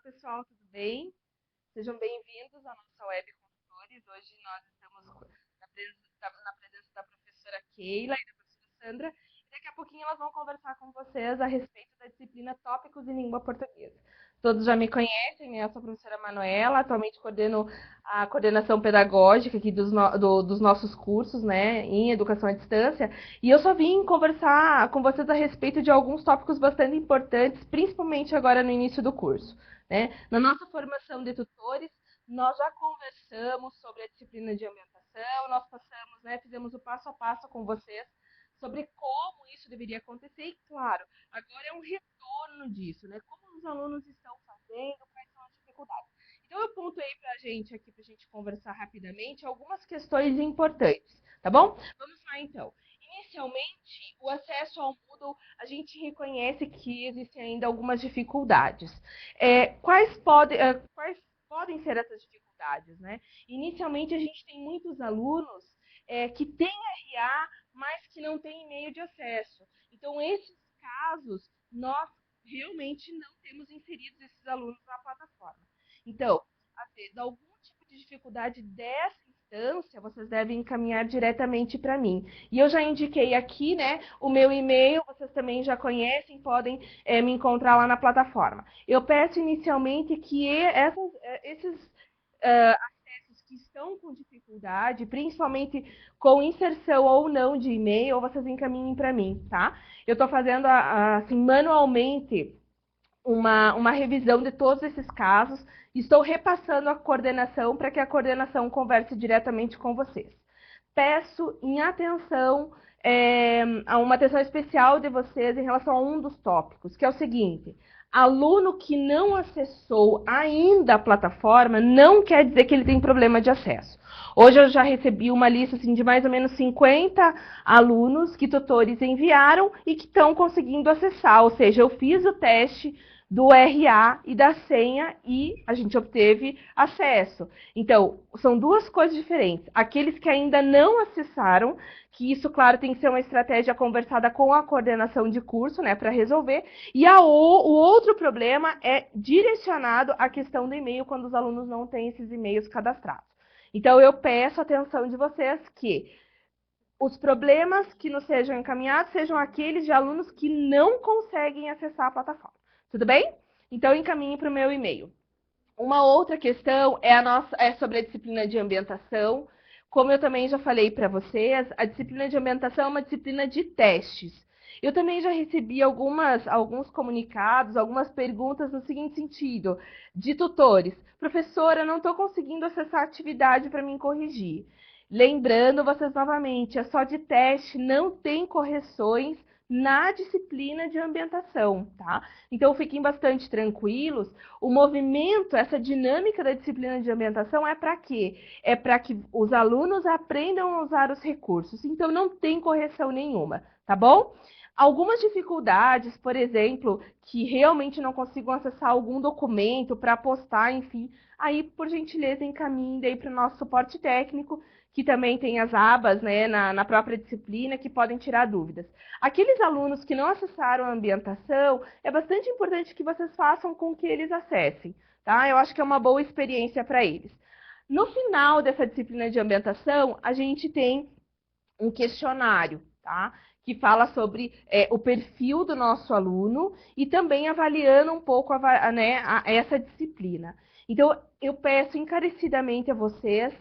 pessoal, tudo bem? Sejam bem-vindos à nossa Web Consultores. Hoje nós estamos na presença da professora Keila e da professora Sandra. E daqui a pouquinho elas vão conversar com vocês a respeito da disciplina Tópicos em Língua Portuguesa. Todos já me conhecem, né? Eu sou a professora Manuela, atualmente coordeno a coordenação pedagógica aqui dos nossos cursos, né, em educação à distância. E eu só vim conversar com vocês a respeito de alguns tópicos bastante importantes, principalmente agora no início do curso. Né? Na nossa formação de tutores, nós já conversamos sobre a disciplina de ambientação, nós passamos, né, fizemos o passo a passo com vocês sobre como isso deveria acontecer e, claro, agora é um retorno disso, né? Como os alunos estão fazendo, quais são as dificuldades. Então, eu pontuei para a gente aqui, para a gente conversar rapidamente, algumas questões importantes, tá bom? Vamos lá, então. Inicialmente, o acesso ao Moodle, a gente reconhece que existem ainda algumas dificuldades. Quais podem ser essas dificuldades, né? Inicialmente, a gente tem muitos alunos que têm RA, mas que não têm e-mail de acesso. Então, esses casos, nós realmente não temos inseridos esses alunos na plataforma. Então, às vezes, algum tipo de dificuldade dessa instância, vocês devem encaminhar diretamente para mim. E eu já indiquei aqui, né, o meu e-mail, vocês também já conhecem, podem me encontrar lá na plataforma. Eu peço inicialmente que esses acessos que estão com dificuldade, principalmente com inserção ou não de e-mail, vocês encaminhem para mim, tá? Eu estou fazendo assim manualmente uma revisão de todos esses casos. Estou repassando a coordenação para que a coordenação converse diretamente com vocês. Peço em atenção, a uma atenção especial de vocês em relação a um dos tópicos, que é o seguinte: aluno que não acessou ainda a plataforma não quer dizer que ele tem problema de acesso. Hoje eu já recebi uma lista assim, de mais ou menos 50 alunos que tutores enviaram e que estão conseguindo acessar, ou seja, eu fiz o teste do RA e da senha e a gente obteve acesso. Então, são duas coisas diferentes. Aqueles que ainda não acessaram, que isso, claro, tem que ser uma estratégia conversada com a coordenação de curso, né, para resolver. E o outro problema é direcionado à questão do e-mail, quando os alunos não têm esses e-mails cadastrados. Então, eu peço a atenção de vocês que os problemas que nos sejam encaminhados sejam aqueles de alunos que não conseguem acessar a plataforma. Tudo bem? Então, encaminhe para o meu e-mail. Uma outra questão é sobre a disciplina de ambientação. Como eu também já falei para vocês, a disciplina de ambientação é uma disciplina de testes. Eu também já recebi alguns comunicados, algumas perguntas no seguinte sentido, de tutores. Professora, eu não estou conseguindo acessar a atividade para me corrigir. Lembrando vocês novamente, é só de teste, não tem correções na disciplina de ambientação, tá? Então fiquem bastante tranquilos. O movimento, essa dinâmica da disciplina de ambientação é para quê? É para que os alunos aprendam a usar os recursos. Então não tem correção nenhuma, tá bom? Algumas dificuldades, por exemplo, que realmente não consigam acessar algum documento para postar, enfim, aí, por gentileza, encaminhem para o nosso suporte técnico, que também tem as abas, né, na própria disciplina, que podem tirar dúvidas. Aqueles alunos que não acessaram a ambientação, é bastante importante que vocês façam com que eles acessem, tá? Eu acho que é uma boa experiência para eles. No final dessa disciplina de ambientação, a gente tem um questionário, tá? Que fala sobre o perfil do nosso aluno e também avaliando um pouco essa disciplina. Então, eu peço encarecidamente a vocês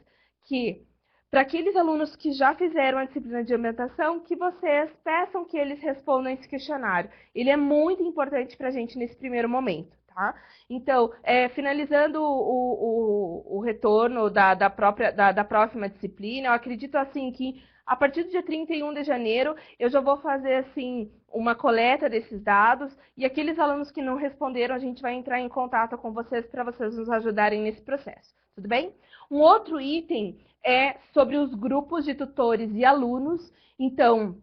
que, para aqueles alunos que já fizeram a disciplina de ambientação, que vocês peçam que eles respondam esse questionário. Ele é muito importante para a gente nesse primeiro momento, tá? Então, finalizando o retorno da próxima disciplina, eu acredito assim que a partir do dia 31 de janeiro, eu já vou fazer assim uma coleta desses dados e aqueles alunos que não responderam, a gente vai entrar em contato com vocês para vocês nos ajudarem nesse processo. Tudo bem? Um outro item é sobre os grupos de tutores e alunos. Então,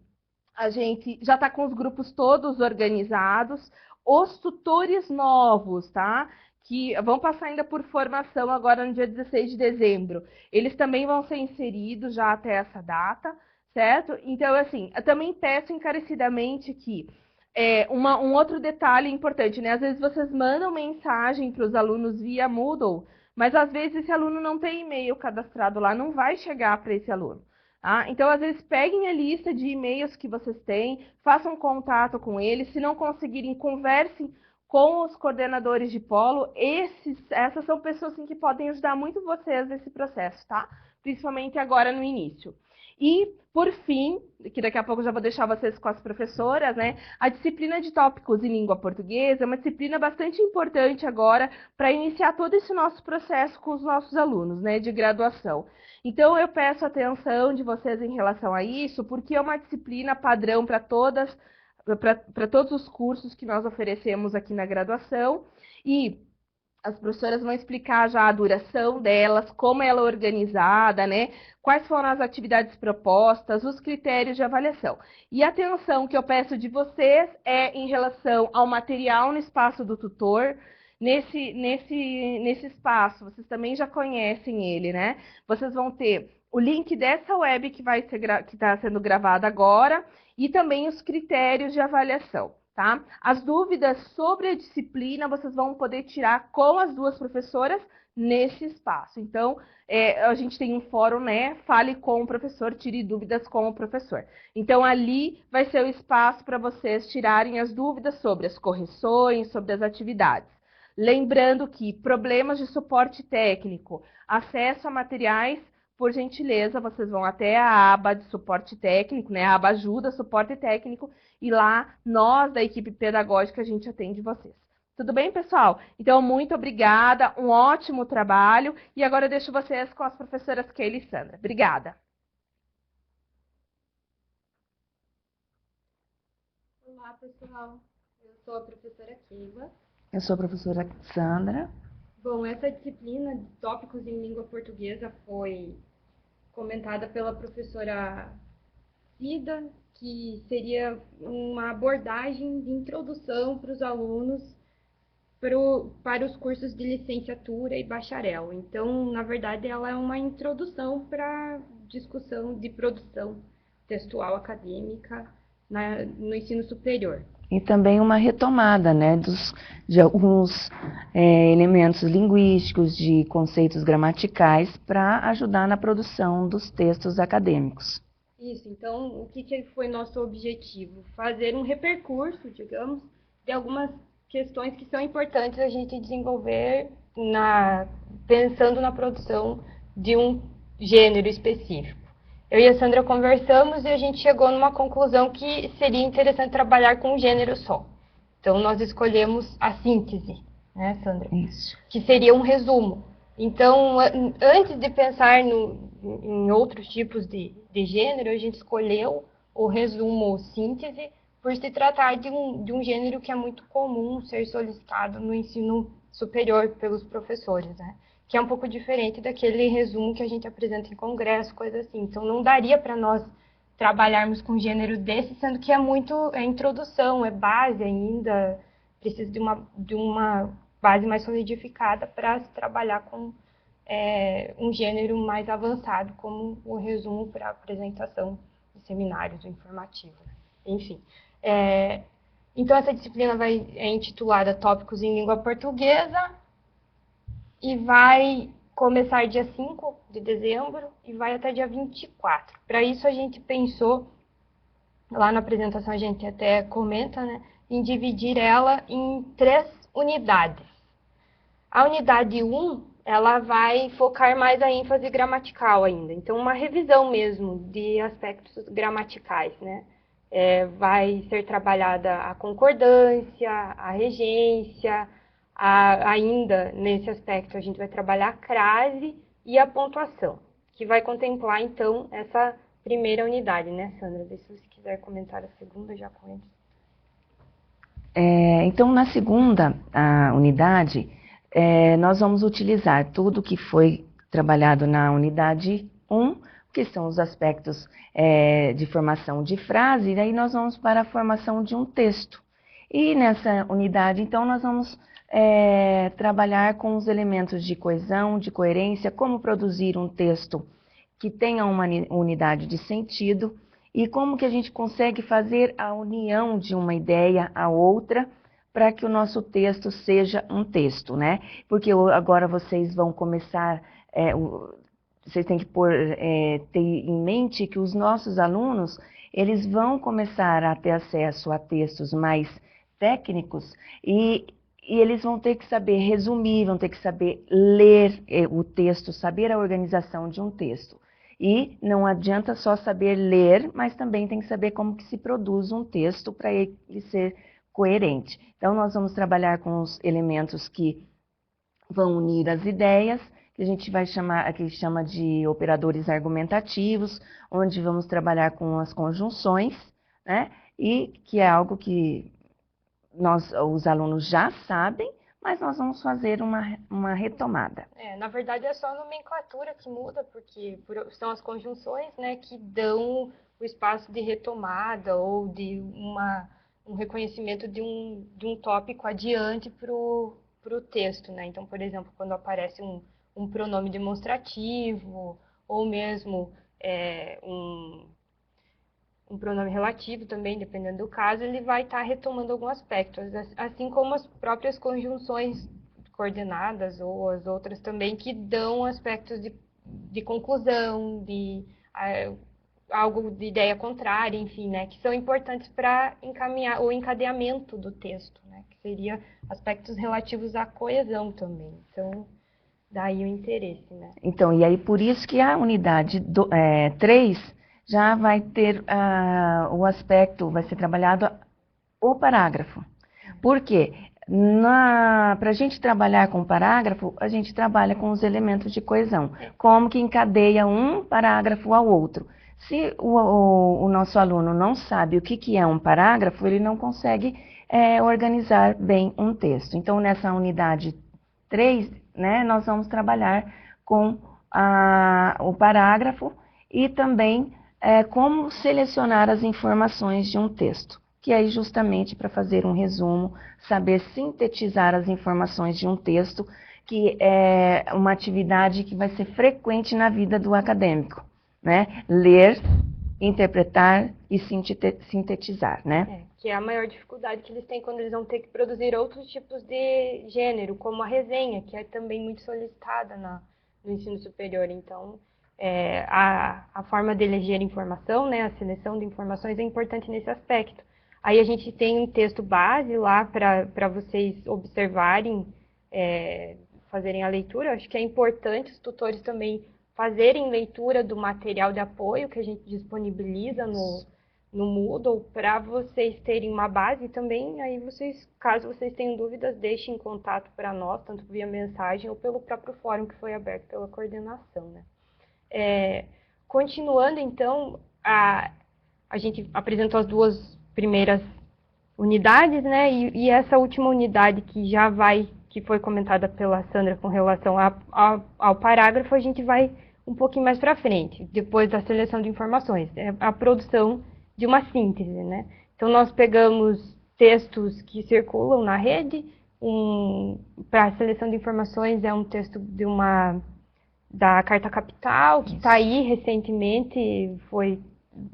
a gente já está com os grupos todos organizados. Os tutores novos, tá? Que vão passar ainda por formação agora no dia 16 de dezembro. Eles também vão ser inseridos já até essa data, certo? Então, assim, eu também peço encarecidamente que Um outro detalhe importante, né? Às vezes vocês mandam mensagem para os alunos via Moodle, mas às vezes esse aluno não tem e-mail cadastrado lá, não vai chegar para esse aluno. Tá? Então, às vezes, peguem a lista de e-mails que vocês têm, façam contato com eles. Se não conseguirem, conversem com os coordenadores de polo. Essas são pessoas assim, que podem ajudar muito vocês nesse processo, tá? Principalmente agora no início. E, por fim, que daqui a pouco eu já vou deixar vocês com as professoras, né? A disciplina de tópicos em língua portuguesa é uma disciplina bastante importante agora para iniciar todo esse nosso processo com os nossos alunos, né, de graduação. Então, eu peço atenção de vocês em relação a isso, porque é uma disciplina padrão para todos os cursos que nós oferecemos aqui na graduação. E as professoras vão explicar já a duração delas, como ela é organizada, né? Quais foram as atividades propostas, os critérios de avaliação. E a atenção que eu peço de vocês é em relação ao material no espaço do tutor. Nesse espaço, vocês também já conhecem ele, né? Vocês vão ter o link dessa web que está sendo gravada agora e também os critérios de avaliação. Tá? As dúvidas sobre a disciplina vocês vão poder tirar com as duas professoras nesse espaço. Então, a gente tem um fórum, né? Fale com o professor, tire dúvidas com o professor. Então, ali vai ser o espaço para vocês tirarem as dúvidas sobre as correções, sobre as atividades. Lembrando que problemas de suporte técnico, acesso a materiais, por gentileza, vocês vão até a aba de suporte técnico, né? A aba ajuda, suporte técnico, e lá nós da equipe pedagógica a gente atende vocês. Tudo bem, pessoal? Então, muito obrigada, um ótimo trabalho, e agora eu deixo vocês com as professoras Keila e Sandra. Obrigada. Olá, pessoal. Eu sou a professora Keila. Eu sou a professora Sandra. Bom, essa disciplina de tópicos em língua portuguesa foi comentada pela professora Cida, que seria uma abordagem de introdução para os alunos para os cursos de licenciatura e bacharel. Então, na verdade, ela é uma introdução para discussão de produção textual acadêmica no ensino superior. E também uma retomada, né, de alguns elementos linguísticos, de conceitos gramaticais, para ajudar na produção dos textos acadêmicos. Isso, então, o que foi nosso objetivo? Fazer um repercurso, digamos, de algumas questões que são importantes a gente desenvolver pensando na produção de um gênero específico. Eu e a Sandra conversamos e a gente chegou numa conclusão que seria interessante trabalhar com um gênero só. Então, nós escolhemos a síntese, né, Sandra? Isso. Que seria um resumo. Então, antes de pensar em outros tipos de gênero, a gente escolheu o resumo ou síntese, por se tratar de um gênero que é muito comum ser solicitado no ensino superior pelos professores, né? Que é um pouco diferente daquele resumo que a gente apresenta em congresso, coisa assim. Então, não daria para nós trabalharmos com um gênero desse, sendo que é introdução, é base ainda, precisa de uma base mais solidificada para se trabalhar com um gênero mais avançado, como o resumo para apresentação de seminários, o informativo. Enfim. Então, essa disciplina é intitulada Tópicos em Língua Portuguesa e vai começar dia 5 de dezembro e vai até dia 24. Para isso, a gente pensou, lá na apresentação a gente até comenta, né, em dividir ela em 3 unidades. A unidade 1, ela vai focar mais a ênfase gramatical ainda. Então, uma revisão mesmo de aspectos gramaticais, né? Vai ser trabalhada a concordância, a regência, ainda nesse aspecto a gente vai trabalhar a crase e a pontuação, que vai contemplar, então, essa primeira unidade, né, Sandra? Se você quiser comentar a segunda, já comento. Então, na segunda unidade, nós vamos utilizar tudo que foi trabalhado na unidade 1, que são os aspectos de formação de frase, e daí nós vamos para a formação de um texto. E nessa unidade, então, nós vamos trabalhar com os elementos de coesão, de coerência, como produzir um texto que tenha uma unidade de sentido e como que a gente consegue fazer a união de uma ideia à outra para que o nosso texto seja um texto, né? Porque agora vocês vão começar, vocês têm que ter em mente que os nossos alunos, eles vão começar a ter acesso a textos mais técnicos e eles vão ter que saber resumir, vão ter que saber ler o texto, saber a organização de um texto. E não adianta só saber ler, mas também tem que saber como que se produz um texto para ele ser coerente. Então, nós vamos trabalhar com os elementos que vão unir as ideias, que a gente vai chamar, que chama de operadores argumentativos, onde vamos trabalhar com as conjunções, né? E que é algo que os alunos já sabem, mas nós vamos fazer uma retomada. Na verdade é só a nomenclatura que muda, porque são as conjunções, né, que dão o espaço de retomada ou de um reconhecimento de um tópico adiante para o texto, né? Então, por exemplo, quando aparece um pronome demonstrativo ou mesmo um pronome relativo também, dependendo do caso, ele vai estar retomando algum aspecto, assim como as próprias conjunções coordenadas ou as outras também, que dão aspectos de conclusão, de algo de ideia contrária, enfim, né, que são importantes para encaminhar o encadeamento do texto, né, que seria aspectos relativos à coesão também. Então, daí o interesse, né. Então, e aí por isso que a unidade 3 já vai ter o aspecto, vai ser trabalhado o parágrafo. Por quê? Para a gente trabalhar com parágrafo, a gente trabalha com os elementos de coesão. Como que encadeia um parágrafo ao outro. Se o nosso aluno não sabe o que é um parágrafo, ele não consegue organizar bem um texto. Então, nessa unidade 3, né, nós vamos trabalhar com o parágrafo e também como selecionar as informações de um texto, que é justamente para fazer um resumo, saber sintetizar as informações de um texto, que é uma atividade que vai ser frequente na vida do acadêmico, né? Ler, interpretar e sintetizar, né? Que é a maior dificuldade que eles têm quando eles vão ter que produzir outros tipos de gênero, como a resenha, que é também muito solicitada no ensino superior. Então, a forma de eleger informação, né, a seleção de informações é importante nesse aspecto. Aí a gente tem um texto base lá para vocês observarem, fazerem a leitura. Acho que é importante os tutores também fazerem leitura do material de apoio que a gente disponibiliza no Moodle, para vocês terem uma base também. Aí vocês, caso vocês tenham dúvidas, deixem contato para nós, tanto via mensagem ou pelo próprio fórum que foi aberto pela coordenação, né? Continuando, então, a gente apresentou as duas primeiras unidades, né? E essa última unidade que foi comentada pela Sandra com relação ao parágrafo, a gente vai um pouquinho mais para frente, depois da seleção de informações, a produção de uma síntese, né? Então, nós pegamos textos que circulam na rede, para a seleção de informações é um texto da Carta Capital, que está aí recentemente,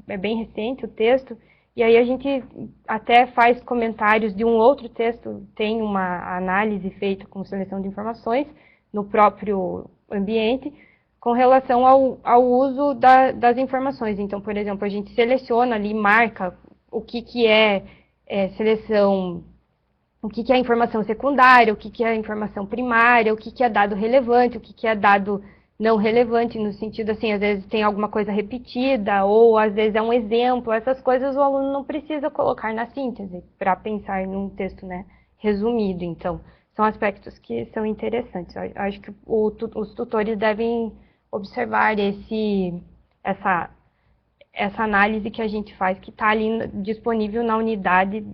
é bem recente o texto, e aí a gente até faz comentários de um outro texto, tem uma análise feita com seleção de informações no próprio ambiente, com relação ao uso das informações. Então, por exemplo, a gente seleciona ali, marca o que é seleção, o que é informação secundária, o que é informação primária, o que é dado relevante, o que é dado não relevante, no sentido assim, às vezes tem alguma coisa repetida, ou às vezes é um exemplo, essas coisas o aluno não precisa colocar na síntese, para pensar num texto, né, resumido. Então, são aspectos que são interessantes. Eu acho que os tutores devem observar essa análise que a gente faz, que está ali disponível na unidade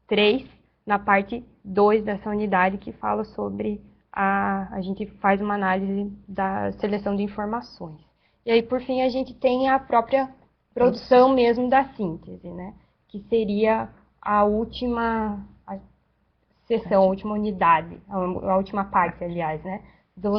3, na parte 2 dessa unidade, que fala sobre a gente faz uma análise da seleção de informações. E aí, por fim, a gente tem a própria produção mesmo da síntese, né? Que seria a última sessão, a última unidade, a última parte, aliás, né? Da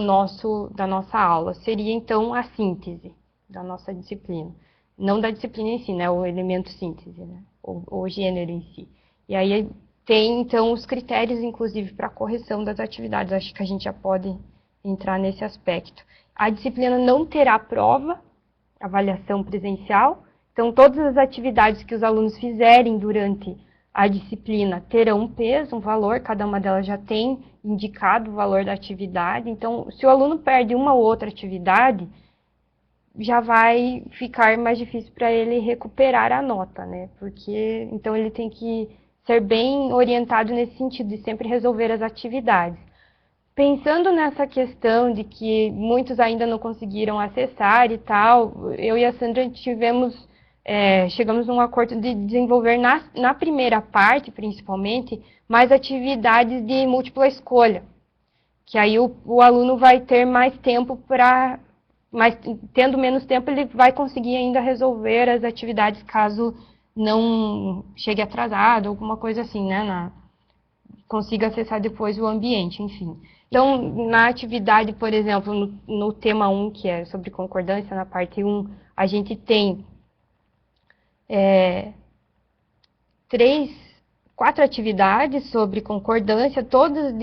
nossa aula. Seria, então, a síntese da nossa disciplina. não da disciplina em si, né? O elemento síntese, né? O gênero em si. E aí tem, então, os critérios, inclusive, para correção das atividades. Acho que a gente já pode entrar nesse aspecto. A disciplina não terá prova, avaliação presencial. Então, todas as atividades que os alunos fizerem durante a disciplina terão um peso, um valor, cada uma delas já tem indicado o valor da atividade. Então, se o aluno perde uma ou outra atividade, já vai ficar mais difícil para ele recuperar a nota, né? Porque, então, ele tem que ser bem orientado nesse sentido, de sempre resolver as atividades. Pensando nessa questão de que muitos ainda não conseguiram acessar e tal, eu e a Sandra chegamos num acordo de desenvolver na primeira parte, principalmente, mais atividades de múltipla escolha, que aí o aluno vai ter mais tempo para, mas tendo menos tempo ele vai conseguir ainda resolver as atividades caso não chegue atrasado, alguma coisa assim, né, consiga acessar depois o ambiente, enfim. Então, na atividade, por exemplo, no tema 1, que é sobre concordância, na parte 1, a gente tem 4 atividades sobre concordância, todas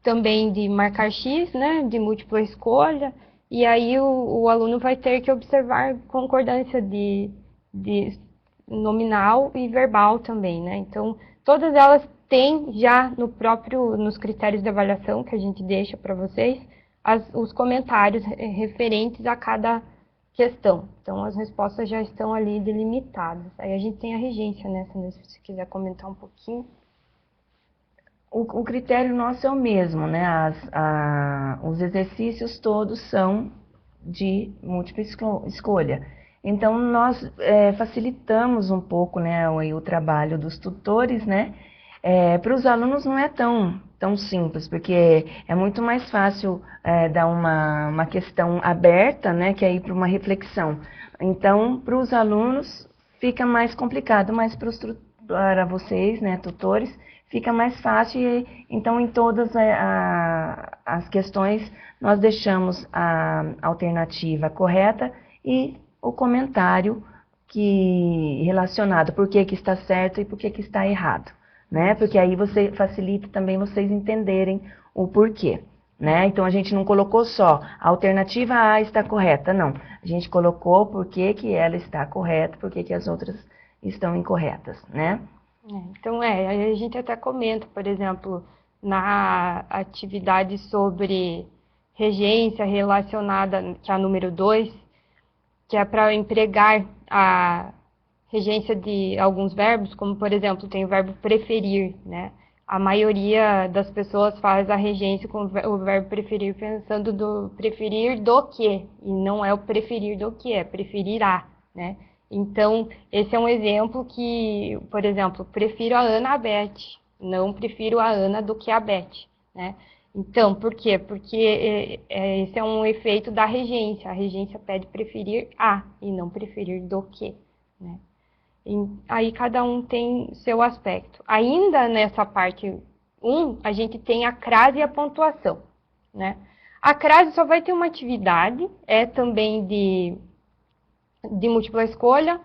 também de marcar X, né, de múltipla escolha, e aí o aluno vai ter que observar concordância de nominal e verbal também, né? Então, todas elas têm já nos critérios de avaliação que a gente deixa para vocês, os comentários referentes a cada questão. Então, as respostas já estão ali delimitadas. Aí a gente tem a regência nessa, né? Se você quiser comentar um pouquinho. O critério nosso é o mesmo, né? Os exercícios todos são de múltipla escolha. Então, nós facilitamos um pouco, né, o trabalho dos tutores, né? Para os alunos não é tão simples, porque é muito mais fácil dar uma questão aberta, né, que é ir para uma reflexão. Então, para os alunos fica mais complicado, mas para vocês, né, tutores, fica mais fácil. Então, em todas as questões, nós deixamos a alternativa correta e o comentário relacionado por que está certo e por que está errado, né? Porque aí você facilita também vocês entenderem o porquê, né? Então, a gente não colocou só a alternativa A está correta, não. A gente colocou por que ela está correta, por que as outras estão incorretas, né? Então, a gente até comenta, por exemplo, na atividade sobre regência relacionada, que é a número 2, que é para empregar a regência de alguns verbos, como, por exemplo, tem o verbo preferir, né? A maioria das pessoas faz a regência com o verbo preferir pensando do preferir do que, e não é o preferir do que, é preferirá, né? Então, esse é um exemplo que, por exemplo, prefiro a Ana à Beth, não prefiro a Ana do que a Beth, né? Então, por quê? Porque esse é um efeito da regência. A regência pede preferir a e não preferir do que, né? Aí cada um tem seu aspecto. Ainda nessa parte 1, a gente tem a crase e a pontuação, né? A crase só vai ter uma atividade, também de múltipla escolha,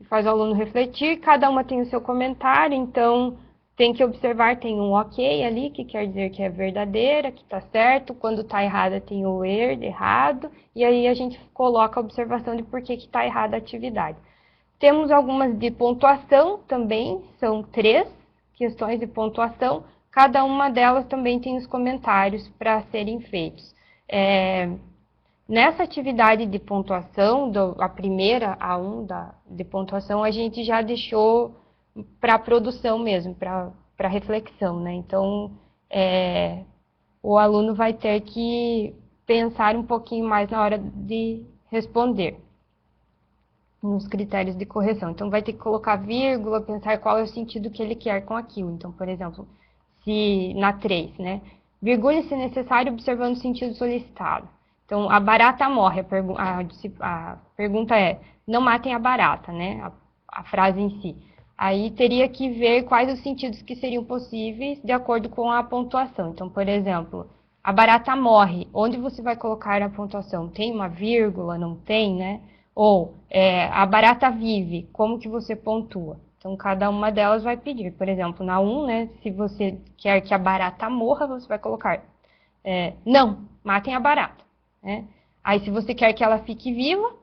faz o aluno refletir, cada uma tem o seu comentário, então tem que observar, tem um ok ali, que quer dizer que é verdadeira, que está certo, quando está errada tem o errado, e aí a gente coloca a observação de por que está errada a atividade. Temos algumas de pontuação também, são 3 questões de pontuação, cada uma delas também tem os comentários para serem feitos. Nessa atividade de pontuação, a primeira, a 1 de pontuação, a gente já deixou para produção mesmo, para reflexão, né? Então, o aluno vai ter que pensar um pouquinho mais na hora de responder nos critérios de correção. Então, vai ter que colocar vírgula, pensar qual é o sentido que ele quer com aquilo. Então, por exemplo, se na 3, né? Virgule se necessário observando o sentido solicitado. Então, a barata morre. A pergunta é, não matem a barata, né? A frase em si. Aí teria que ver quais os sentidos que seriam possíveis de acordo com a pontuação. Então, por exemplo, a barata morre. Onde você vai colocar a pontuação? Tem uma vírgula? Não tem, né? Ou a barata vive, como que você pontua? Então, cada uma delas vai pedir. Por exemplo, na 1, né, se você quer que a barata morra, você vai colocar não, matem a barata. Né? Aí, se você quer que ela fique viva,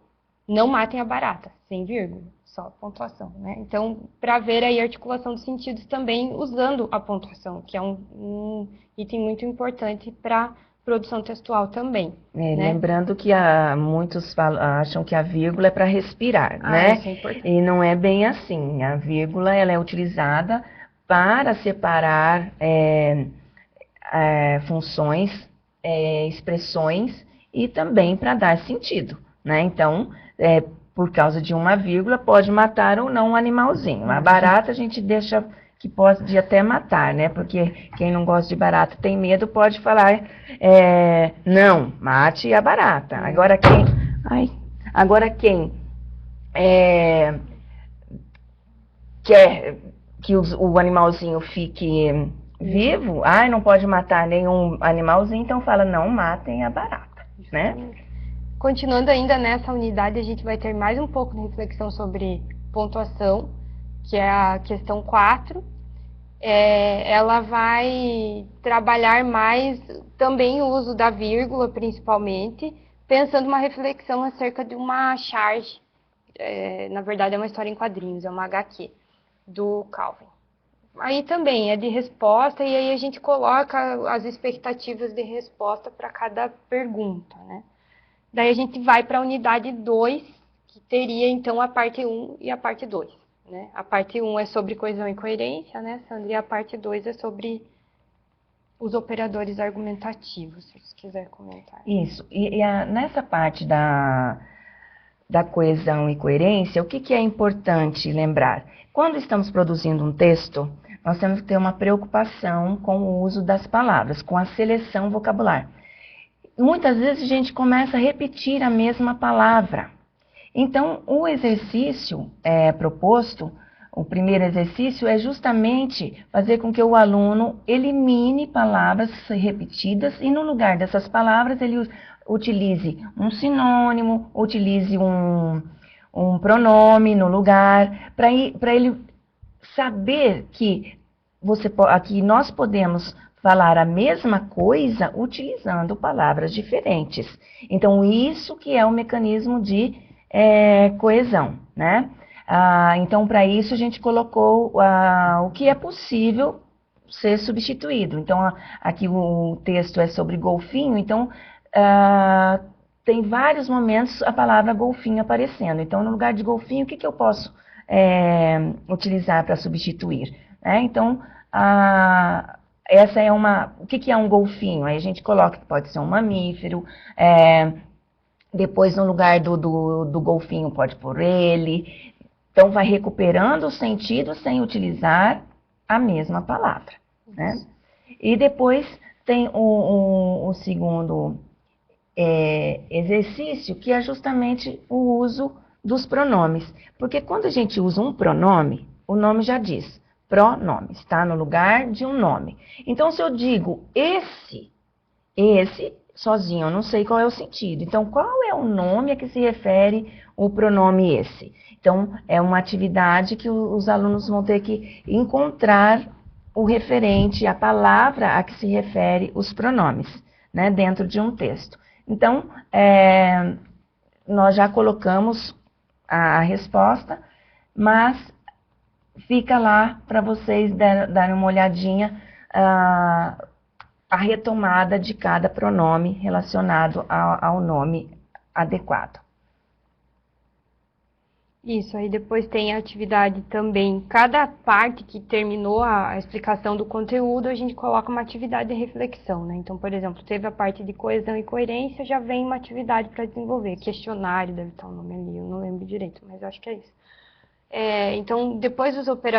não matem a barata, sem vírgula, só pontuação. Né? Então, para ver aí a articulação dos sentidos também usando a pontuação, que é um item muito importante para produção textual também. Né? Lembrando que muitos acham que a vírgula é para respirar, né? Isso é importante. E não é bem assim. A vírgula ela é utilizada para separar funções, expressões e também para dar sentido, né? Então, por causa de uma vírgula, pode matar ou não um animalzinho. A barata a gente deixa que pode até matar, né? Porque quem não gosta de barata tem medo, pode falar, não, mate a barata. Agora quem quer que o animalzinho fique vivo, não pode matar nenhum animalzinho, então fala, não matem a barata, né? Continuando ainda nessa unidade, a gente vai ter mais um pouco de reflexão sobre pontuação, que é a questão 4. Ela vai trabalhar mais também o uso da vírgula, principalmente, pensando uma reflexão acerca de uma charge. Na verdade, é uma história em quadrinhos, é uma HQ, do Calvin. Aí também é de resposta, e aí a gente coloca as expectativas de resposta para cada pergunta, né? Daí a gente vai para a unidade 2, que teria então a parte 1 e a parte 2. Né? A parte 1 é sobre coesão e coerência, né, Sandra? E a parte 2 é sobre os operadores argumentativos, se você quiser comentar. Isso. Nessa parte da coesão e coerência, o que é importante lembrar? Quando estamos produzindo um texto, nós temos que ter uma preocupação com o uso das palavras, com a seleção vocabular. Muitas vezes a gente começa a repetir a mesma palavra. Então, o exercício proposto, o primeiro exercício, é justamente fazer com que o aluno elimine palavras repetidas e, no lugar dessas palavras, ele utilize um sinônimo, utilize um pronome no lugar, para ele saber que nós podemos falar a mesma coisa utilizando palavras diferentes. Então, isso que é o mecanismo de coesão, né? Então, para isso, a gente colocou o que é possível ser substituído. Então, aqui o texto é sobre golfinho, então, tem vários momentos a palavra golfinho aparecendo. Então, no lugar de golfinho, o que eu posso utilizar para substituir? Então, essa é o que é um golfinho? Aí a gente coloca que pode ser um mamífero, depois no lugar do golfinho pode pôr ele. Então vai recuperando o sentido sem utilizar a mesma palavra, né? E depois tem o segundo exercício, que é justamente o uso dos pronomes. Porque quando a gente usa um pronome, o nome já diz, pronome, está no lugar de um nome. Então, se eu digo esse sozinho, eu não sei qual é o sentido. Então, qual é o nome a que se refere o pronome esse? Então, é uma atividade que os alunos vão ter que encontrar o referente, a palavra a que se refere os pronomes, né, dentro de um texto. Então, nós já colocamos a resposta, mas fica lá para vocês darem uma olhadinha a retomada de cada pronome relacionado ao nome adequado. Isso, aí depois tem a atividade também. Cada parte que terminou a explicação do conteúdo, a gente coloca uma atividade de reflexão, né? Então, por exemplo, teve a parte de coesão e coerência, já vem uma atividade para desenvolver. Questionário, deve estar o nome ali, eu não lembro direito, mas acho que é isso. Então, depois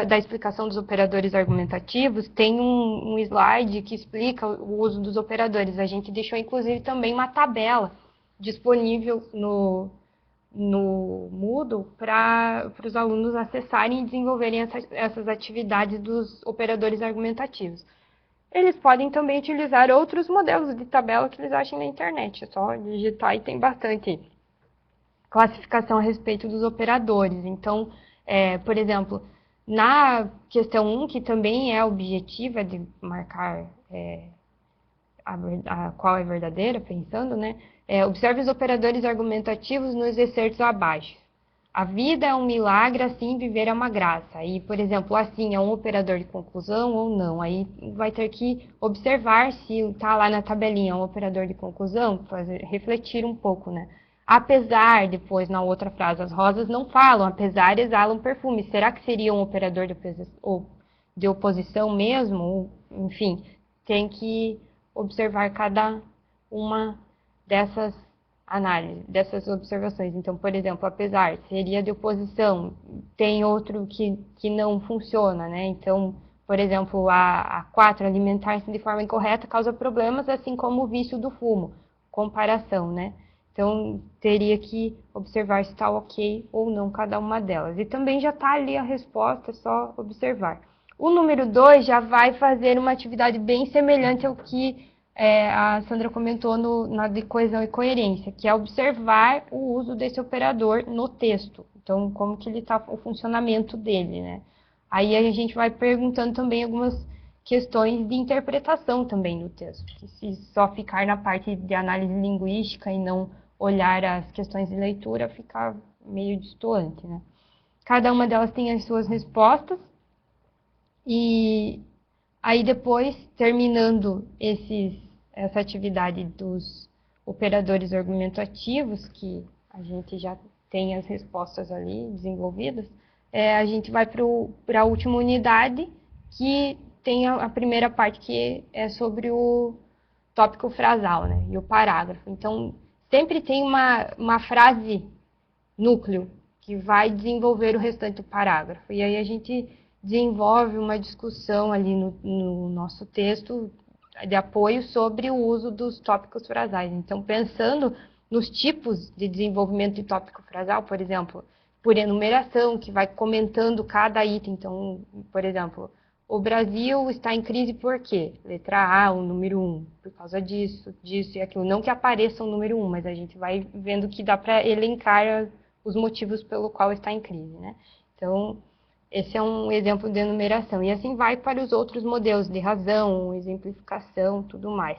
da explicação dos operadores argumentativos, tem um slide que explica o uso dos operadores. A gente deixou, inclusive, também uma tabela disponível no Moodle para os alunos acessarem e desenvolverem essas atividades dos operadores argumentativos. Eles podem também utilizar outros modelos de tabela que eles achem na internet. É só digitar e tem bastante classificação a respeito dos operadores. Então, por exemplo, na questão 1, que também é objetiva de marcar qual é verdadeira, pensando, né? Observe os operadores argumentativos nos excertos abaixo. A vida é um milagre, assim viver é uma graça. Aí, por exemplo, assim é um operador de conclusão ou não. Aí vai ter que observar se está lá na tabelinha um operador de conclusão, refletir um pouco, né? Apesar, depois na outra frase, as rosas não falam, apesar exalam perfume. Será que seria um operador de oposição mesmo? Enfim, tem que observar cada uma dessas análises, dessas observações. Então, por exemplo, apesar seria de oposição, tem outro que não funciona, né? Então, por exemplo, a 4, alimentar-se de forma incorreta causa problemas, assim como o vício do fumo, comparação, né? Então, teria que observar se está ok ou não cada uma delas. E também já está ali a resposta, é só observar. O número 2 já vai fazer uma atividade bem semelhante ao que a Sandra comentou na de coesão e coerência, que é observar o uso desse operador no texto. Então, como que ele está, o funcionamento dele, né? Aí a gente vai perguntando também algumas questões de interpretação também do texto. Que se só ficar na parte de análise linguística e não olhar as questões de leitura, fica meio destoante, né? Cada uma delas tem as suas respostas. E aí depois, terminando essa atividade dos operadores argumentativos, que a gente já tem as respostas ali desenvolvidas, a gente vai para a última unidade, que tem a primeira parte, que é sobre o tópico frasal, né, e o parágrafo. Então, sempre tem uma frase núcleo, que vai desenvolver o restante do parágrafo. E aí a gente desenvolve uma discussão ali no nosso texto de apoio sobre o uso dos tópicos frasais. Então, pensando nos tipos de desenvolvimento de tópico frasal, por exemplo, por enumeração, que vai comentando cada item. Então, por exemplo, o Brasil está em crise por quê? Letra A, o número 1, por causa disso, disso e aquilo. Não que apareça o número 1, mas a gente vai vendo que dá para elencar os motivos pelo qual está em crise, né? Então, esse é um exemplo de enumeração. E assim vai para os outros modelos de razão, exemplificação, tudo mais.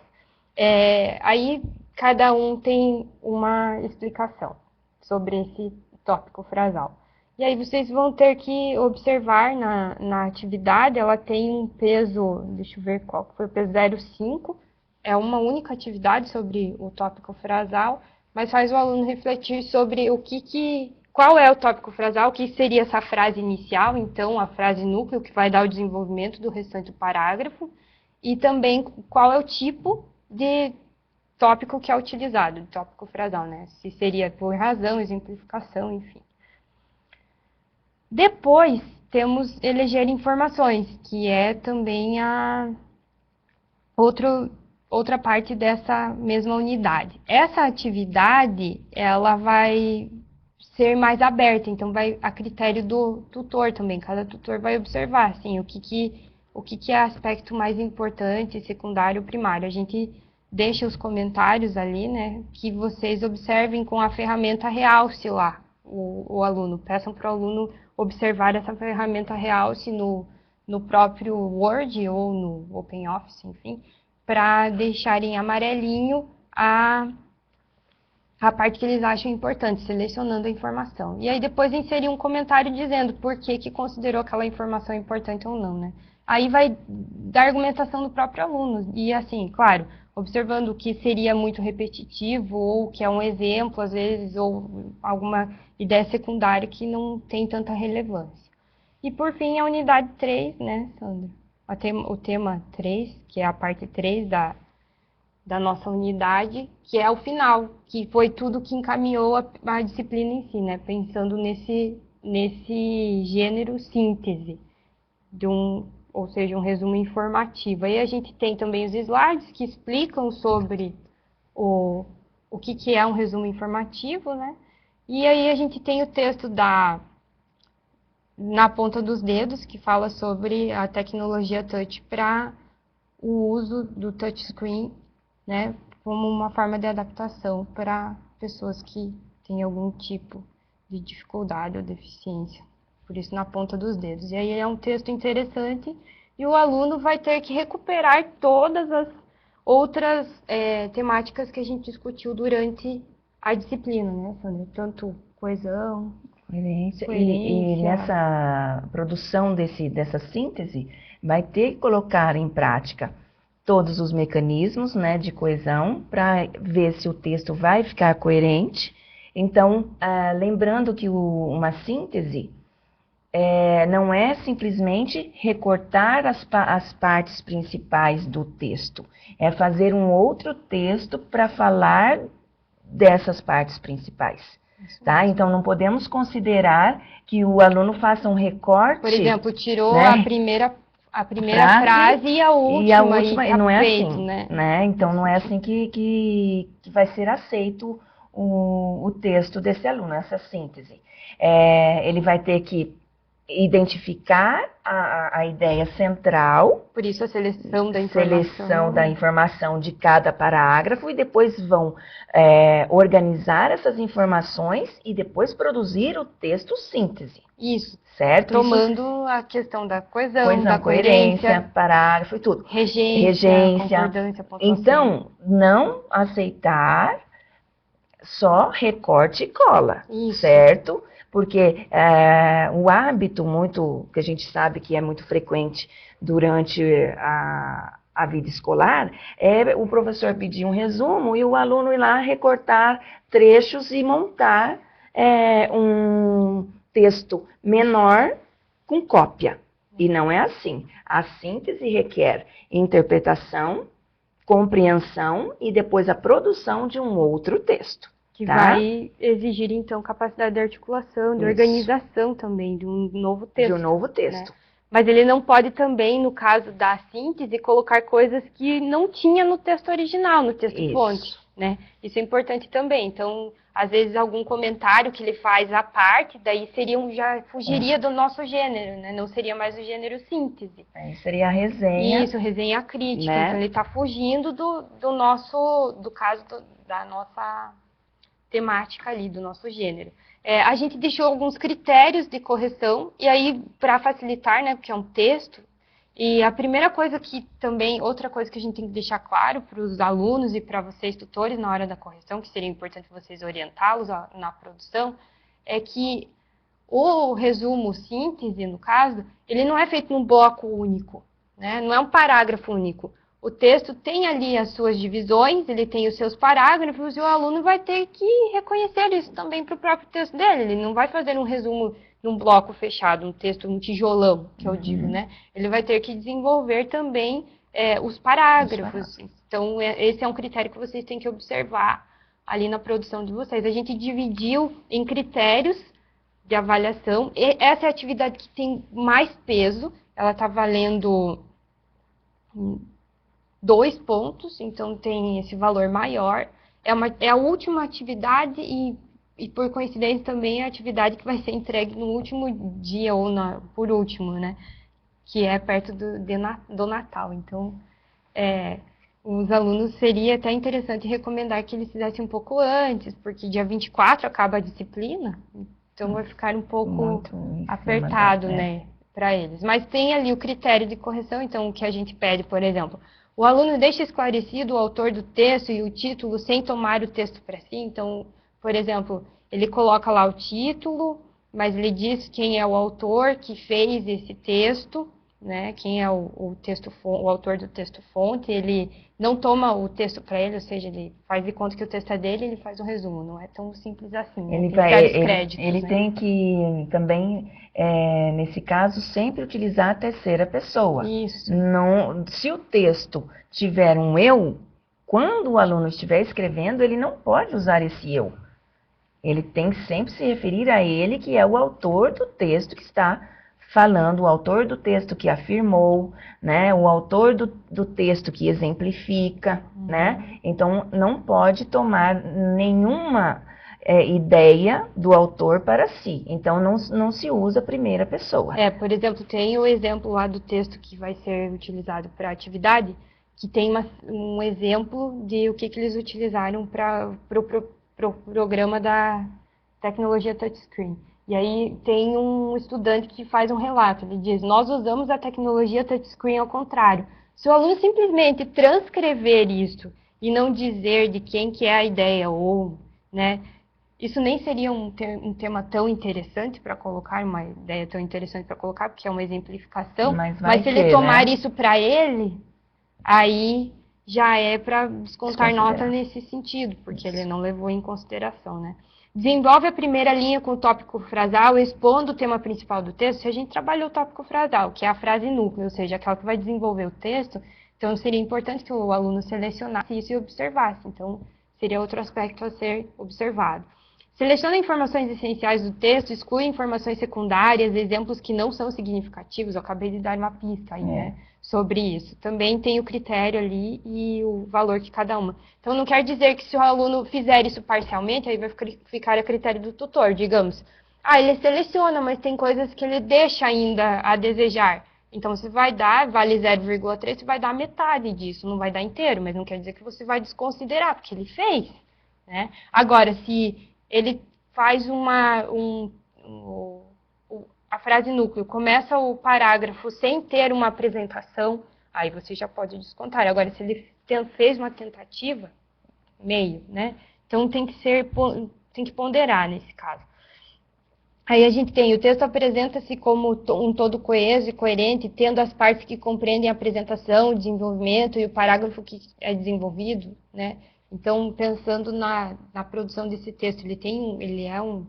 Aí, cada um tem uma explicação sobre esse tópico frasal. E aí vocês vão ter que observar na atividade, ela tem um peso, deixa eu ver qual foi o peso, 0,5. É uma única atividade sobre o tópico frasal, mas faz o aluno refletir sobre qual é o tópico frasal, o que seria essa frase inicial, então a frase núcleo, que vai dar o desenvolvimento do restante do parágrafo, e também qual é o tipo de tópico que é utilizado, de tópico frasal, né? Se seria por razão, exemplificação, enfim. Depois, temos eleger informações, que é também outra parte dessa mesma unidade. Essa atividade, ela vai ser mais aberta, então vai a critério do tutor também. Cada tutor vai observar, assim, o que é aspecto mais importante, secundário, primário. A gente deixa os comentários ali, né, que vocês observem com a ferramenta Realce lá, o aluno. Peçam para o aluno observar essa ferramenta Realce no próprio Word ou no OpenOffice, enfim, para deixar em amarelinho a parte que eles acham importante, selecionando a informação. E aí depois inserir um comentário dizendo por que considerou aquela informação importante ou não, né? Aí vai da argumentação do próprio aluno. E assim, claro, observando o que seria muito repetitivo ou que é um exemplo, às vezes, ou alguma ideia secundária que não tem tanta relevância. E por fim, a unidade 3, né, Sandra? O tema 3, que é a parte 3 da nossa unidade, que é o final, que foi tudo que encaminhou a disciplina em si, né? Pensando nesse gênero síntese, ou seja, um resumo informativo. Aí a gente tem também os slides que explicam sobre o que é um resumo informativo, né? E aí a gente tem o texto na ponta dos dedos, que fala sobre a tecnologia touch para o uso do touchscreen, né, como uma forma de adaptação para pessoas que tem algum tipo de dificuldade ou deficiência. Por isso, na ponta dos dedos. E aí é um texto interessante e o aluno vai ter que recuperar todas as outras temáticas que a gente discutiu durante a disciplina, né, Sandra? Tanto coesão, Coerência. E coerência. nessa produção dessa síntese, vai ter que colocar em prática todos os mecanismos, né, de coesão para ver se o texto vai ficar coerente. Então, lembrando que uma síntese não é simplesmente recortar as partes principais do texto, é fazer um outro texto para falar dessas partes principais. Tá? Então, não podemos considerar que o aluno faça um recorte. Por exemplo, tirou, né, a primeira frase e a última, e tá não é feito, assim, né? Então, não é assim que vai ser aceito o texto desse aluno, essa síntese. Ele vai ter que identificar a ideia central. Por isso a seleção da informação de cada parágrafo e depois vão organizar essas informações e depois produzir o texto síntese. Isso. Certo? Tomando a questão da coesão, da coerência, parágrafo e tudo. Regência, concordância, pontuação. Então, não aceitar só recorte e cola. Isso. Certo? Porque o hábito que a gente sabe que é muito frequente durante a vida escolar é o professor pedir um resumo e o aluno ir lá recortar trechos e montar um texto menor com cópia. E não é assim. A síntese requer interpretação, compreensão e depois a produção de um outro texto. Que vai exigir, então, capacidade de articulação, de organização também, de um novo texto. De um novo texto. Né? Mas ele não pode também, no caso da síntese, colocar coisas que não tinha no texto original, no texto fonte. Né? Isso é importante também. Então, às vezes, algum comentário que ele faz à parte, daí já fugiria do nosso gênero, né? Não seria mais o gênero síntese. Aí seria a resenha. Isso, resenha crítica. Né? Então, ele está fugindo do caso da nossa temática ali, do nosso gênero. A gente deixou alguns critérios de correção, e aí, para facilitar, né, porque é um texto, e a primeira coisa outra coisa que a gente tem que deixar claro para os alunos e para vocês, tutores, na hora da correção, que seria importante vocês orientá-los na produção, é que o resumo, síntese, no caso, ele não é feito num bloco único, né? Não é um parágrafo único. O texto tem ali as suas divisões, ele tem os seus parágrafos e o aluno vai ter que reconhecer isso também para o próprio texto dele. Ele não vai fazer um resumo num bloco fechado, um texto, um tijolão, que eu digo, né? Ele vai ter que desenvolver também os parágrafos. Então, esse é um critério que vocês têm que observar ali na produção de vocês. A gente dividiu em critérios de avaliação. E essa é a atividade que tem mais peso. Ela está valendo 2 pontos, então tem esse valor maior. É a última atividade e por coincidência também é a atividade que vai ser entregue no último dia ou por último, né? Que é perto do Natal. Então, os alunos seria até interessante recomendar que eles fizessem um pouco antes, porque dia 24 acaba a disciplina, então vai ficar um pouco apertado, né, para eles. Mas tem ali o critério de correção, então o que a gente pede, por exemplo, o aluno deixa esclarecido o autor do texto e o título sem tomar o texto para si. Então, por exemplo, ele coloca lá o título, mas ele diz quem é o autor que fez esse texto, né? Quem é o autor do texto fonte. Ele não toma o texto para ele, ou seja, ele faz de conta que o texto é dele, ele faz um resumo. Não é tão simples assim. Ele tem que também, nesse caso, sempre utilizar a terceira pessoa. Isso. Se o texto tiver um eu, quando o aluno estiver escrevendo, ele não pode usar esse eu. Ele tem que sempre se referir a ele, que é o autor do texto que está falando, o autor do texto que afirmou, né, o autor do texto que exemplifica, né? Então, não pode tomar nenhuma ideia do autor para si. Então, não se usa a primeira pessoa. Por exemplo, tem o exemplo lá do texto que vai ser utilizado para a atividade, que tem um exemplo de o que eles utilizaram para programa da tecnologia touchscreen. E aí tem um estudante que faz um relato, ele diz, nós usamos a tecnologia touchscreen ao contrário. Se o aluno simplesmente transcrever isso e não dizer de quem que é a ideia, ou, né, isso nem seria um tema tão interessante para colocar, uma ideia tão interessante para colocar, porque é uma exemplificação, mas se ele tomar isso para ele, aí já é para descontar nota nesse sentido, porque ele não levou em consideração, né? Desenvolve a primeira linha com o tópico frasal, expondo o tema principal do texto. Se a gente trabalhou o tópico frasal, que é a frase núcleo, ou seja, aquela que vai desenvolver o texto, então seria importante que o aluno selecionasse isso e observasse. Então, seria outro aspecto a ser observado. Seleciona informações essenciais do texto, exclui informações secundárias, exemplos que não são significativos. Eu acabei de dar uma pista aí, né, sobre isso. Também tem o critério ali e o valor de cada uma. Então, não quer dizer que se o aluno fizer isso parcialmente, aí vai ficar a critério do tutor, digamos. Ah, ele seleciona, mas tem coisas que ele deixa ainda a desejar. Então, você vai dar, vale 0,3, você vai dar metade disso, não vai dar inteiro, mas não quer dizer que você vai desconsiderar, porque ele fez, né? Agora, se ele faz a frase núcleo, começa o parágrafo sem ter uma apresentação, aí você já pode descontar. Agora, se ele fez uma tentativa, meio, né? Então, tem que ponderar nesse caso. Aí a gente tem, o texto apresenta-se como um todo coeso e coerente, tendo as partes que compreendem a apresentação, o desenvolvimento e o parágrafo que é desenvolvido, né? Então, pensando na produção desse texto, ele é um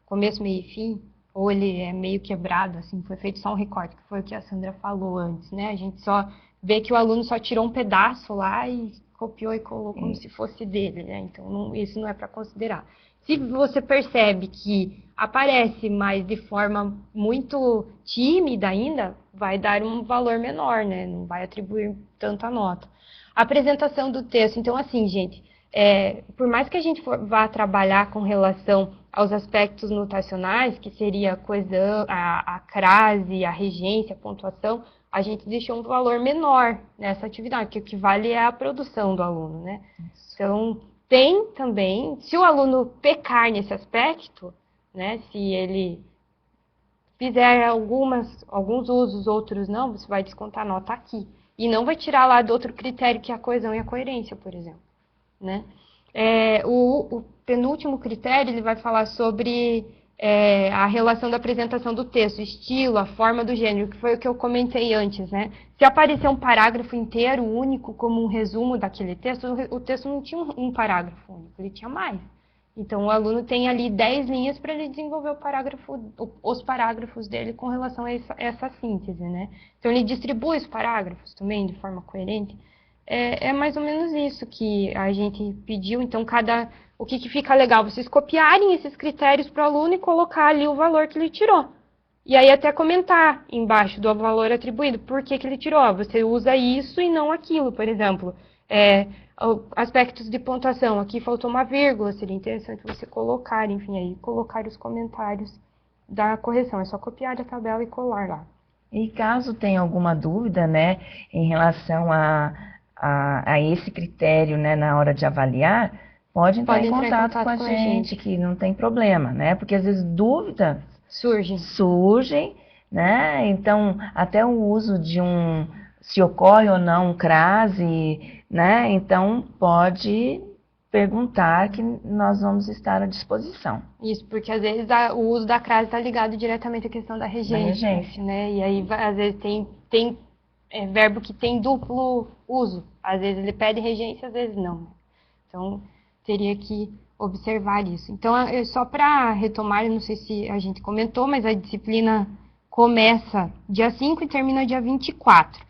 começo, meio e fim, ou ele é meio quebrado, assim, foi feito só um recorte, que foi o que a Sandra falou antes, né? A gente só vê que o aluno só tirou um pedaço lá e copiou e colocou como se fosse dele, né? Então, isso não é para considerar. Se você percebe que aparece, mas de forma muito tímida ainda, vai dar um valor menor, né? Não vai atribuir tanta nota. A apresentação do texto, então assim, gente, por mais que a gente vá trabalhar com relação aos aspectos notacionais, que seria a coesão, a crase, a regência, a pontuação, a gente deixou um valor menor nessa atividade, porque o que vale é a produção do aluno, né? Então, tem também, se o aluno pecar nesse aspecto, né, se ele fizer alguns usos, outros não, você vai descontar a nota aqui. E não vai tirar lá do outro critério, que é a coesão e a coerência, por exemplo, né? O penúltimo critério, ele vai falar sobre a relação da apresentação do texto, o estilo, a forma do gênero, que foi o que eu comentei antes, né? Se aparecer um parágrafo inteiro, único, como um resumo daquele texto, o texto não tinha um parágrafo único, ele tinha mais. Então, o aluno tem ali 10 linhas para ele desenvolver os parágrafos dele com relação a essa síntese, né? Então, ele distribui os parágrafos também de forma coerente. É mais ou menos isso que a gente pediu. Então, o que fica legal? Vocês copiarem esses critérios para o aluno e colocar ali o valor que ele tirou. E aí até comentar embaixo do valor atribuído, por que ele tirou. Você usa isso e não aquilo, por exemplo. Aspectos de pontuação, aqui faltou uma vírgula, seria interessante você colocar, enfim, aí colocar os comentários da correção. É só copiar a tabela e colar lá. E caso tenha alguma dúvida, né, em relação a esse critério, né, na hora de avaliar, pode entrar em contato com a gente, que não tem problema, né? Porque às vezes dúvidas surgem, né? Então, até o uso de se ocorre ou não um crase, né? Então, pode perguntar que nós vamos estar à disposição. Isso, porque às vezes o uso da crase está ligado diretamente à questão da regência, né? E aí, às vezes, tem verbo que tem duplo uso. Às vezes ele pede regência, às vezes não. Então, teria que observar isso. Então, só para retomar, eu não sei se a gente comentou, mas a disciplina começa dia 5 e termina dia 24.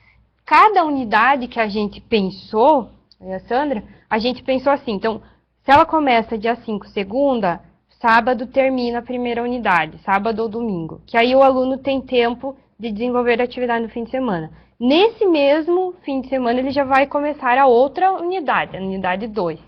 Cada unidade que a gente pensou, a Sandra, a gente pensou assim. Então, se ela começa dia 5, segunda, sábado termina a primeira unidade, sábado ou domingo. Que aí o aluno tem tempo de desenvolver a atividade no fim de semana. Nesse mesmo fim de semana, ele já vai começar a outra unidade, a unidade 2.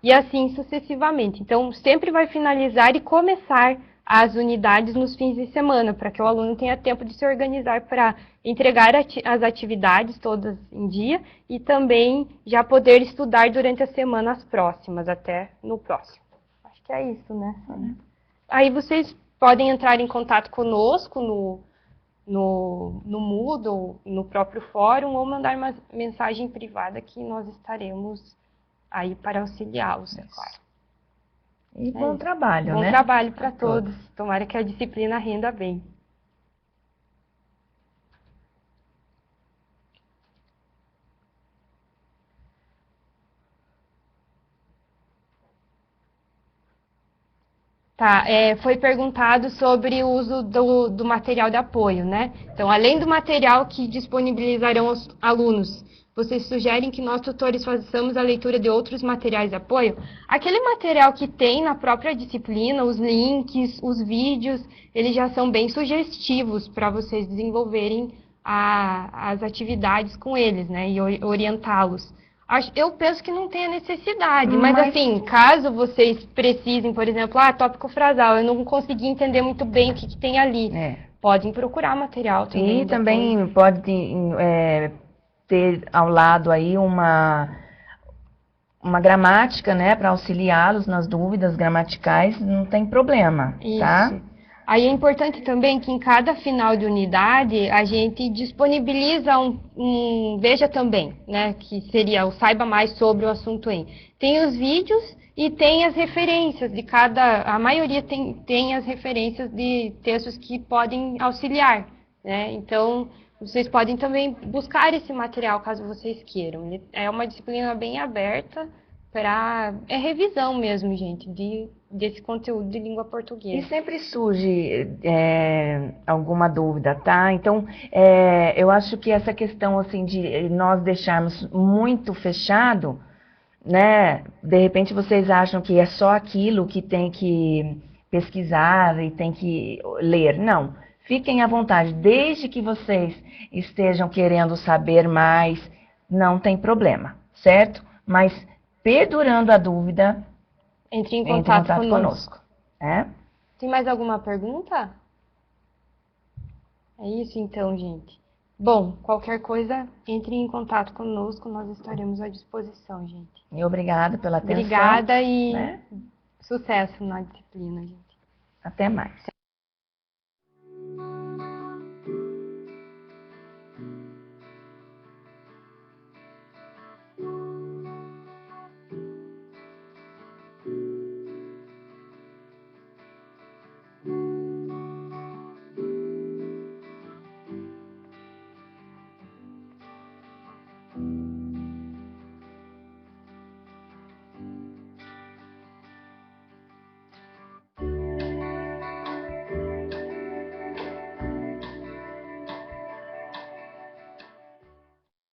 E assim sucessivamente. Então, sempre vai finalizar e começar as unidades nos fins de semana, para que o aluno tenha tempo de se organizar para entregar as atividades todas em dia e também já poder estudar durante as semanas próximas, até no próximo. Acho que é isso, né? Aí vocês podem entrar em contato conosco no Moodle, no próprio fórum, ou mandar uma mensagem privada que nós estaremos aí para auxiliá-los, é claro. E bom trabalho, Bom né? trabalho para todos. Tomara que a disciplina renda bem. Tá, foi perguntado sobre o uso do material de apoio, né? Então, além do material que disponibilizarão aos alunos, vocês sugerem que nós, tutores, façamos a leitura de outros materiais de apoio? Aquele material que tem na própria disciplina, os links, os vídeos, eles já são bem sugestivos para vocês desenvolverem as atividades com eles, né? E orientá-los. Eu penso que não tenha necessidade, mas assim, caso vocês precisem, por exemplo, tópico frasal, eu não consegui entender muito bem o que tem ali. Podem procurar material também. E também pode ter ao lado aí uma gramática, né, para auxiliá-los nas dúvidas gramaticais, não tem problema, tá? Isso. Aí é importante também que em cada final de unidade a gente disponibiliza veja também, né, que seria o saiba mais sobre o assunto em. Tem os vídeos e tem as referências de a maioria tem as referências de textos que podem auxiliar, né? Então, vocês podem também buscar esse material caso vocês queiram. É uma disciplina bem aberta é revisão mesmo, gente, desse conteúdo de língua portuguesa. E sempre surge alguma dúvida, tá? Então, eu acho que essa questão, assim, de nós deixarmos muito fechado, né? De repente vocês acham que é só aquilo que tem que pesquisar e tem que ler. Não, fiquem à vontade, desde que vocês estejam querendo saber mais, não tem problema, certo? Mas perdurando a dúvida, entre em contato conosco. Tem mais alguma pergunta? É isso então, gente. Bom, qualquer coisa, entre em contato conosco, nós estaremos à disposição, gente. E obrigada pela atenção. Obrigada e sucesso na disciplina, gente. Até mais.